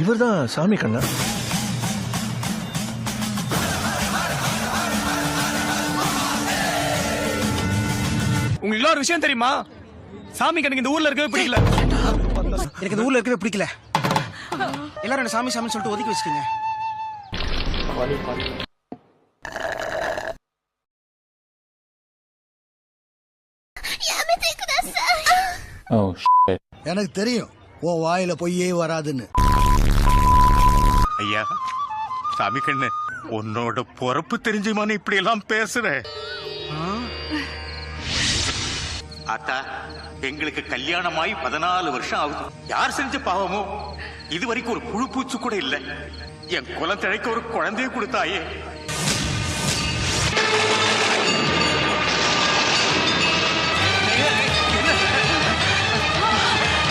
இவர்தான் சாமி கண்ணா? உங்களுக்கு இன்னொரு விஷயம் தெரியுமா? சாமி கண்ணுக்கு இந்த ஊர்ல இருக்கவே பிடிக்கல. எனக்கு இந்த ஊர்ல இருக்கவே பிடிக்கல. எல்லாரும் என்ன சாமி சாமின்னு சொல்லிட்டு ஒதுக்கி வச்சுக்கீங்க. எனக்கு தெரியும் உன் வாயில பொய்யே வராதுன்னு. ஐயா சாமி கண்ணு, உன்னோட பொறுப்பு தெரிஞ்சுமான்னு இப்படி எல்லாம் பேசுற? ஆத்தா, எங்களுக்கு கல்யாணமாயி 14 வருஷம் ஆகுது. யார் செஞ்ச பாவமோ இது வரைக்கும் ஒரு புழு பூச்சு கூட இல்ல. என் குலம் தழைக்க ஒரு குழந்தைய கொடுத்தாயே.